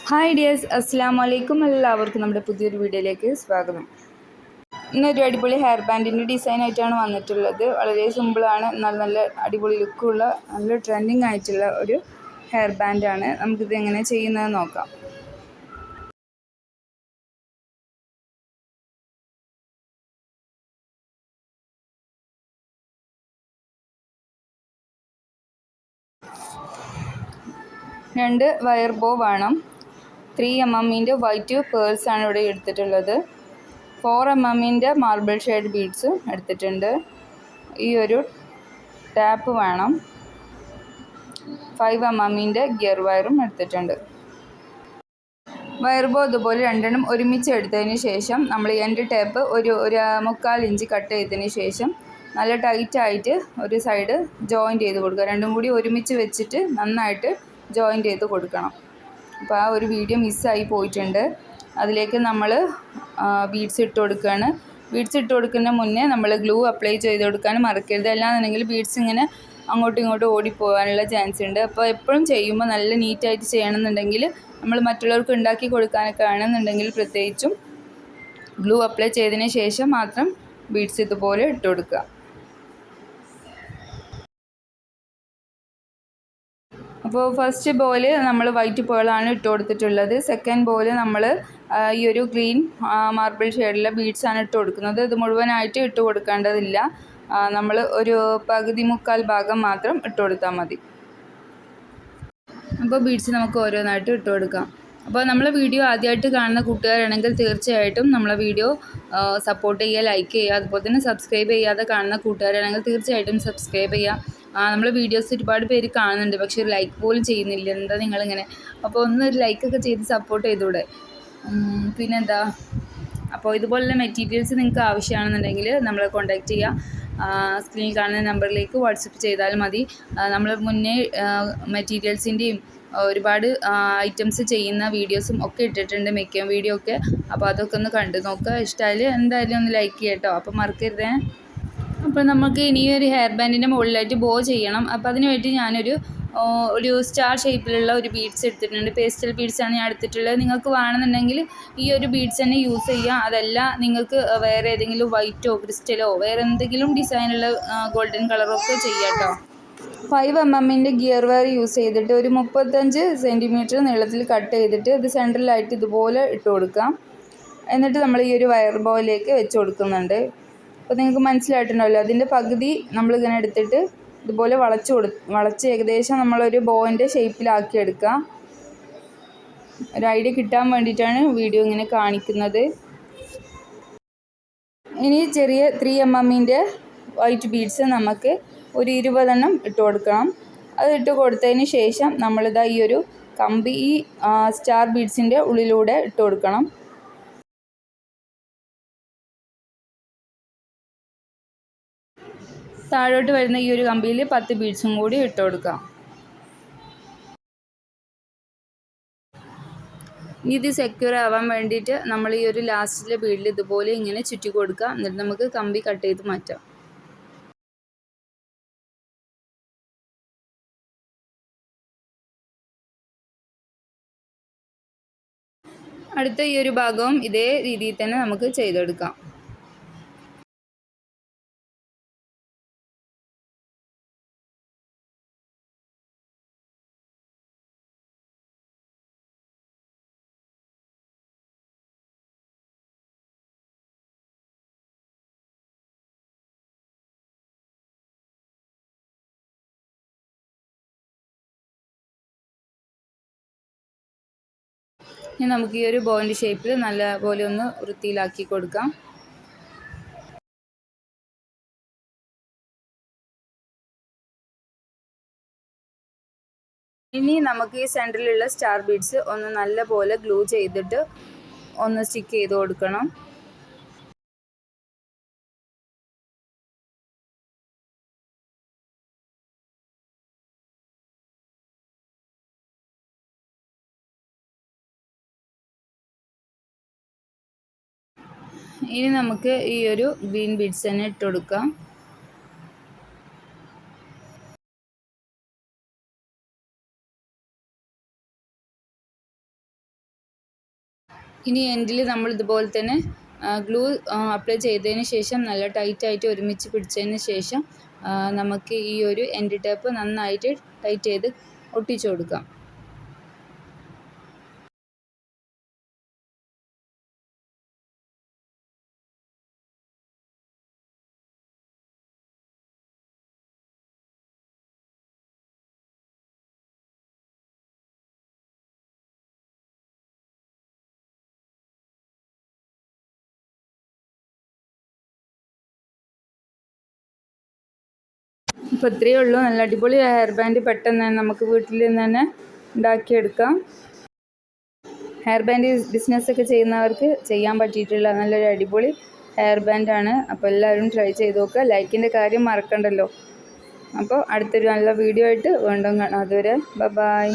Hi dears, അസ്സാം വലൈക്കും. എല്ലാവർക്കും നമ്മുടെ പുതിയൊരു വീഡിയോയിലേക്ക് സ്വാഗതം. ഇന്നൊരു അടിപൊളി ഹെയർ ബാൻഡിൻ്റെ ഡിസൈനായിട്ടാണ് വന്നിട്ടുള്ളത്. വളരെ സിമ്പിളാണ്, എന്നാൽ നല്ല അടിപൊളി ലുക്കുള്ള നല്ല ട്രെൻഡിങ് ആയിട്ടുള്ള ഒരു ഹെയർ ബാൻഡാണ്. നമുക്കിത് എങ്ങനെ ചെയ്യുന്നത് നോക്കാം. രണ്ട് വയർ ബോ വേണം. 3 mm വൈറ്റ് പേൾസ് ആണ് ഇവിടെ എടുത്തിട്ടുള്ളത്. 4 mm മാർബിൾ ഷെയ്ഡ് ബീഡ്സ് എടുത്തിട്ടുണ്ട്. ഈ ഒരു ടാപ്പ് വേണം. 5 mm ഗിയർ വയറും എടുത്തിട്ടുണ്ട്. വയർ ബോ ഇതുപോലെ രണ്ടെണ്ണം ഒരുമിച്ച് എടുത്തതിന് ശേഷം നമ്മൾ എൻഡ് ടാപ്പ് ഒരു 1/4 ഇഞ്ച് കട്ട് ചെയ്തതിന് ശേഷം നല്ല ടൈറ്റായിട്ട് ഒരു സൈഡ് ജോയിൻറ്റ് ചെയ്ത് കൊടുക്കുക. രണ്ടും കൂടി ഒരുമിച്ച് വെച്ചിട്ട് നന്നായിട്ട് ജോയിൻറ്റ് ചെയ്ത് കൊടുക്കണം. അപ്പോൾ ആ ഒരു വീഡിയോ മിസ്സായി പോയിട്ടുണ്ട്. അതിലേക്ക് നമ്മൾ ബീഡ്സ് ഇട്ട് കൊടുക്കുകയാണ്. ബീഡ്സ് ഇട്ട് കൊടുക്കുന്ന മുന്നേ നമ്മൾ ഗ്ലൂ അപ്ലൈ ചെയ്ത് കൊടുക്കാൻ മറക്കരുത്. അല്ലാന്നുണ്ടെങ്കിൽ ബീഡ്സ് ഇങ്ങനെ അങ്ങോട്ടും ഇങ്ങോട്ടും ഓടിപ്പോകാനുള്ള ചാൻസ് ഉണ്ട്. അപ്പോൾ എപ്പോഴും ചെയ്യുമ്പോൾ നല്ല നീറ്റായിട്ട് ചെയ്യണമെന്നുണ്ടെങ്കിൽ നമ്മൾ മറ്റുള്ളവർക്ക് ഉണ്ടാക്കി കൊടുക്കാനൊക്കെ ആണെന്നുണ്ടെങ്കിൽ പ്രത്യേകിച്ചും ഗ്ലൂ അപ്ലൈ ചെയ്തതിന് ശേഷം മാത്രം ബീഡ്സ് ഇതുപോലെ ഇട്ട് കൊടുക്കുക. അപ്പോൾ ഫസ്റ്റ് ബോല് നമ്മൾ വൈറ്റ് പേളാണ് ഇട്ട് കൊടുത്തിട്ടുള്ളത്. സെക്കൻഡ് ബോല് നമ്മൾ ഈ ഒരു ഗ്രീൻ മാർബിൾ ഷെയ്ഡിലെ ബീഡ്സാണ് ഇട്ട് കൊടുക്കുന്നത്. ഇത് മുഴുവനായിട്ട് ഇട്ട് കൊടുക്കേണ്ടതില്ല. നമ്മൾ ഒരു മുക്കാൽ ഭാഗം മാത്രം ഇട്ട് കൊടുത്താൽ മതി. അപ്പോൾ ബീഡ്സ് നമുക്ക് ഓരോന്നായിട്ട് ഇട്ട് കൊടുക്കാം. അപ്പോൾ നമ്മളെ വീഡിയോ ആദ്യമായിട്ട് കാണുന്ന കൂട്ടുകാരാണെങ്കിൽ തീർച്ചയായിട്ടും നമ്മളെ വീഡിയോ സപ്പോർട്ട് ചെയ്യുക, ലൈക്ക് ചെയ്യുക. അതുപോലെ തന്നെ സബ്സ്ക്രൈബ് ചെയ്യാതെ കാണുന്ന കൂട്ടുകാരാണെങ്കിൽ തീർച്ചയായിട്ടും സബ്സ്ക്രൈബ് ചെയ്യുക. നമ്മളെ വീഡിയോസ് ഒരുപാട് പേര് കാണുന്നുണ്ട്, പക്ഷേ ഒരു ലൈക്ക് പോലും ചെയ്യുന്നില്ല. എന്താ നിങ്ങളിങ്ങനെ? അപ്പോൾ ഒരു ലൈക്കൊക്കെ ചെയ്ത് സപ്പോർട്ട് ചെയ്തൂടെ? പിന്നെന്താ? അപ്പോൾ ഇതുപോലുള്ള മെറ്റീരിയൽസ് നിങ്ങൾക്ക് ആവശ്യമാണെന്നുണ്ടെങ്കിൽ നമ്മളെ കോൺടാക്റ്റ് ചെയ്യുക. സ്ക്രീനിൽ കാണുന്ന നമ്പറിലേക്ക് വാട്സപ്പ് ചെയ്താൽ മതി. നമ്മൾ മുന്നേ മെറ്റീരിയൽസിൻ്റെയും ഒരുപാട് ഐറ്റംസ് ചെയ്യുന്ന വീഡിയോസും ഒക്കെ ഇട്ടിട്ടുണ്ട്, മേക്കപ്പ് വീഡിയോ ഒക്കെ. അപ്പോൾ അതൊക്കെ ഒന്ന് കണ്ടു നോക്കുക. ഇഷ്ടമായാൽ എന്തായാലും ഒന്ന് ലൈക്ക് ചെയ്യാം കേട്ടോ. അപ്പോൾ മറക്കരുതേ. അപ്പോൾ നമുക്ക് ഇനി ഒരു ഹെയർ ബാൻഡിൻ്റെ മുകളിലായിട്ട് ബോ ചെയ്യണം. അപ്പോൾ അതിന് വേണ്ടി ഒരു സ്റ്റാർ ഷേപ്പിലുള്ള ഒരു ബീഡ്സ് എടുത്തിട്ടുണ്ട്. പേസ്റ്റൽ ബീഡ്സാണ് ഞാൻ എടുത്തിട്ടുള്ളത്. നിങ്ങൾക്ക് വേണമെന്നുണ്ടെങ്കിൽ ഈ ഒരു ബീഡ്സ് തന്നെ യൂസ് ചെയ്യാം. അതല്ല നിങ്ങൾക്ക് വേറെ ഏതെങ്കിലും വൈറ്റോ ക്രിസ്റ്റലോ വേറെ എന്തെങ്കിലും ഡിസൈനുള്ള ഗോൾഡൻ കളറൊക്കെ ചെയ്യാം കേട്ടോ. 5 mm ഗിയർ വയർ യൂസ് ചെയ്തിട്ട് ഒരു 35 സെൻറ്റിമീറ്റർ നീളത്തിൽ കട്ട് ചെയ്തിട്ട് ഇത് സെൻട്രലായിട്ട് ഇതുപോലെ ഇട്ട് കൊടുക്കാം. എന്നിട്ട് നമ്മൾ ഈ ഒരു വയർ ബോയിലേക്ക് വെച്ച് കൊടുക്കുന്നുണ്ട്. അപ്പോൾ നിങ്ങൾക്ക് മനസ്സിലായിട്ടുണ്ടാവില്ല, അതിൻ്റെ പകുതി നമ്മളിങ്ങനെ എടുത്തിട്ട് ഇതുപോലെ വളച്ച് ഏകദേശം നമ്മളൊരു ബോയിൻ്റെ ഷേപ്പിലാക്കി എടുക്കുക. ഒരു ഐഡിയ കിട്ടാൻ വേണ്ടിയിട്ടാണ് വീഡിയോ ഇങ്ങനെ കാണിക്കുന്നത്. ഇനി ചെറിയ 3 mm വൈറ്റ് ബീഡ്സ് നമുക്ക് ഒരു 20 എണ്ണം ഇട്ട് കൊടുക്കണം. അത് ഇട്ട് കൊടുത്തതിന് ശേഷം നമ്മളിതാ ഈ ഒരു കമ്പി ഈ സ്റ്റാർ ബീഡ്സിൻ്റെ ഉള്ളിലൂടെ ഇട്ട് കൊടുക്കണം. താഴോട്ട് വരുന്ന ഈ ഒരു കമ്പിയിൽ 10 ബീഡ്സും കൂടി ഇട്ട് കൊടുക്കാം. ഇത് സെക്യൂർ ആവാൻ വേണ്ടിയിട്ട് നമ്മൾ ഈ ഒരു ലാസ്റ്റിലെ ബീഡിൽ ഇതുപോലെ ഇങ്ങനെ ചുറ്റി കൊടുക്കുക. എന്നിട്ട് നമുക്ക് കമ്പി കട്ട് ചെയ്ത് മാറ്റാം. അടുത്ത ഈ ഒരു ഭാഗവും ഇതേ രീതിയിൽ തന്നെ നമുക്ക് ചെയ്തെടുക്കാം. ഇനി നമുക്ക് ഈ ഒരു ബോയിൻ്റെ ഷേപ്പിൽ നല്ല പോലെ ഒന്ന് വൃത്തിയിലാക്കി കൊടുക്കാം. ഇനി നമുക്ക് ഈ സെൻറ്ററിലുള്ള സ്റ്റാർ ബീഡ്സ് ഒന്ന് നല്ല പോലെ ഗ്ലൂ ചെയ്തിട്ട് ഒന്ന് സ്റ്റിക്ക് ചെയ്ത് കൊടുക്കണം. ഇനി നമുക്ക് ഈ ഒരു ഗ്രീൻ ബീഡ്സ് തന്നെ ഇട്ട് കൊടുക്കാം. ഇനി എൻഡിൽ നമ്മൾ ഇതുപോലെ തന്നെ ഗ്ലൂ അപ്ലൈ ചെയ്തതിന് ശേഷം നല്ല ടൈറ്റായിട്ട് ഒരുമിച്ച് പിടിച്ചതിന് ശേഷം നമുക്ക് ഈ ഒരു എൻഡ് ടേപ്പ് നന്നായിട്ട് ടൈറ്റ് ചെയ്ത് ഒട്ടിച്ചു കൊടുക്കാം. അപ്പോൾ ഇത്രയേ ഉള്ളൂ. നല്ല അടിപൊളി ഹെയർ ബാൻഡ് പെട്ടെന്ന് തന്നെ നമുക്ക് വീട്ടിൽ നിന്ന് തന്നെ ഉണ്ടാക്കിയെടുക്കാം. ഹെയർ ബാൻഡ് ബിസിനസ്സൊക്കെ ചെയ്യുന്നവർക്ക് ചെയ്യാൻ പറ്റിയിട്ടുള്ള നല്ലൊരു അടിപൊളി ഹെയർ ബാൻഡാണ്. അപ്പോൾ എല്ലാവരും ട്രൈ ചെയ്ത് നോക്കുക. ലൈക്കിൻ്റെ കാര്യം മറക്കണ്ടല്ലോ. അപ്പോൾ അടുത്തൊരു നല്ല വീഡിയോ ആയിട്ട് വീണ്ടും കാണാം. അതുവരെ ബൈ.